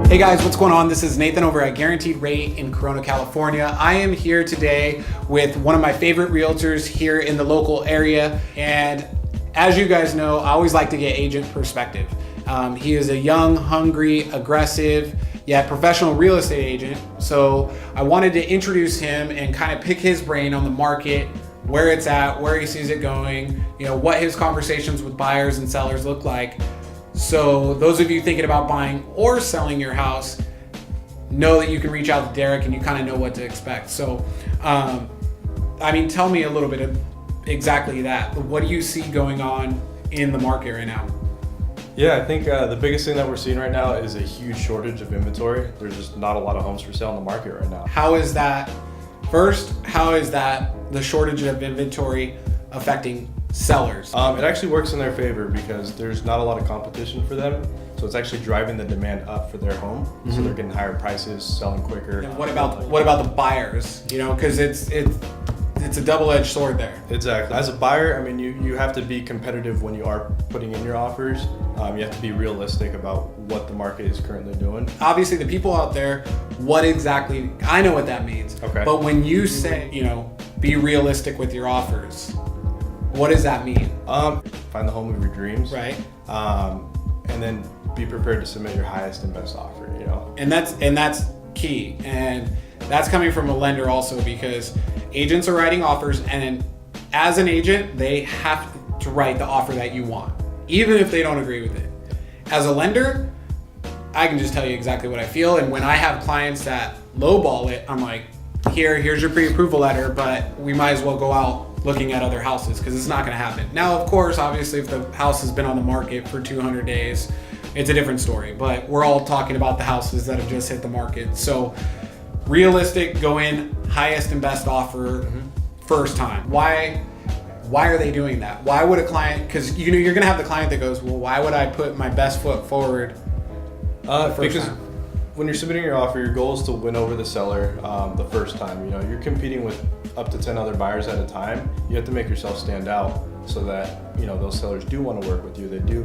Hey guys, what's going on? This is Nathan over at Guaranteed Rate in Corona, California. I am here today with one of my favorite realtors here in the local area. And as you guys know, I always like to get agent perspective. He is a young, hungry, aggressive, yet professional real estate agent. So I wanted to introduce him and kind of pick his brain on the market, where it's at, where he sees it going, what his conversations with buyers and sellers look like. So those of you thinking about buying or selling your house know that you can reach out to Derek and you kind of know what to expect. So, tell me a little bit of exactly that. What do you see going on in the market right now? Yeah, I think the biggest thing that we're seeing right now is a huge shortage of inventory. There's just not a lot of homes for sale in the market right now. How is that the shortage of inventory affecting sellers? It actually works in their favor because there's not a lot of competition for them. So it's actually driving the demand up for their home. Mm-hmm. So they're getting higher prices, selling quicker. And what about the buyers? Because it's a double-edged sword there. Exactly. As a buyer, you have to be competitive when you are putting in your offers. You have to be realistic about what the market is currently doing. Obviously, the people out there, I know what that means. Okay. But when you say, be realistic with your offers, what does that mean? Find the home of your dreams. Right. And then be prepared to submit your highest and best offer, And that's key. And that's coming from a lender also, because agents are writing offers, and as an agent, they have to write the offer that you want, even if they don't agree with it. As a lender, I can just tell you exactly what I feel. And when I have clients that lowball it, I'm like, here's your pre-approval letter, but we might as well go out looking at other houses because it's not going to happen. Now, of course, obviously, if the house has been on the market for 200 days, it's a different story. But we're all talking about the houses that have just hit the market. So realistic, go in, highest and best offer, first time. Why are they doing that? Why would a client, because you're going to have the client that goes, well, why would I put my best foot forward because time? When you're submitting your offer, your goal is to win over the seller the first time. You're competing with up to 10 other buyers at a time. You have to make yourself stand out so that those sellers do want to work with you. They do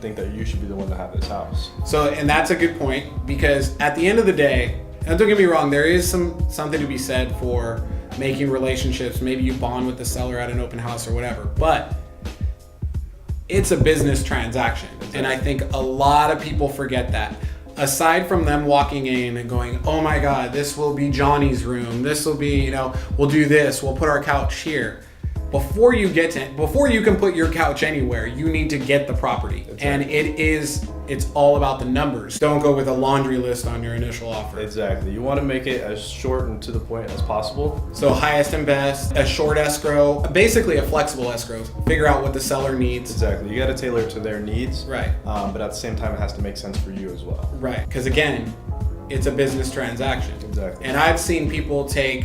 think that you should be the one to have this house. So, and that's a good point, because at the end of the day, and don't get me wrong, there is something to be said for making relationships. Maybe you bond with the seller at an open house or whatever, but it's a business transaction. Exactly. And I think a lot of people forget that. Aside from them walking in and going, oh my God, this will be Johnny's room. This will be, we'll do this. We'll put our couch here. Before you can put your couch anywhere, you need to get the property. That's and right. It's all about the numbers. Don't go with a laundry list on your initial offer. Exactly. You want to make it as short and to the point as possible. So highest and best, a short escrow, basically a flexible escrow. Figure out what the seller needs. Exactly. You got to tailor it to their needs. Right. But at the same time, it has to make sense for you as well. Right. Because again, it's a business transaction. Exactly. And I've seen people take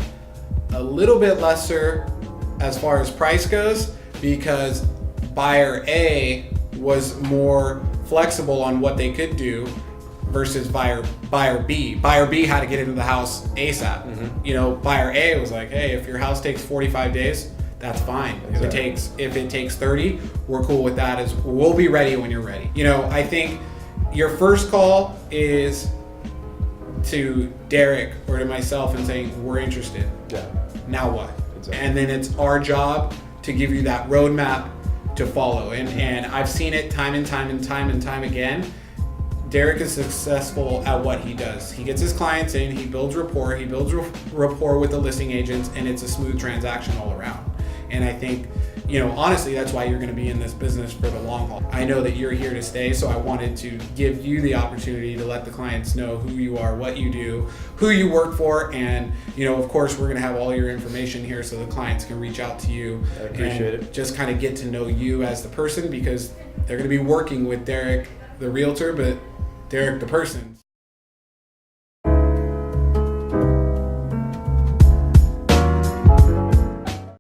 a little bit lesser as far as price goes, because buyer A was more flexible on what they could do versus buyer B. Buyer B had to get into the house ASAP. Mm-hmm. Buyer A was like, hey, if your house takes 45 days, that's fine. Exactly. If it takes 30, we're cool with that. We'll be ready when you're ready. I think your first call is to Derek or to myself and saying, we're interested. Yeah. Now what? Exactly. And then it's our job to give you that roadmap to follow. And I've seen it time and time again. Derek is successful at what he does. He gets his clients in, he builds rapport with the listing agents, and it's a smooth transaction all around. And I think, honestly, that's why you're going to be in this business for the long haul. I know that you're here to stay, so I wanted to give you the opportunity to let the clients know who you are, what you do, who you work for, and, of course, we're going to have all your information here so the clients can reach out to you. I appreciate it. Just kind of get to know you as the person, because they're going to be working with Derek, the realtor, but Derek, the person.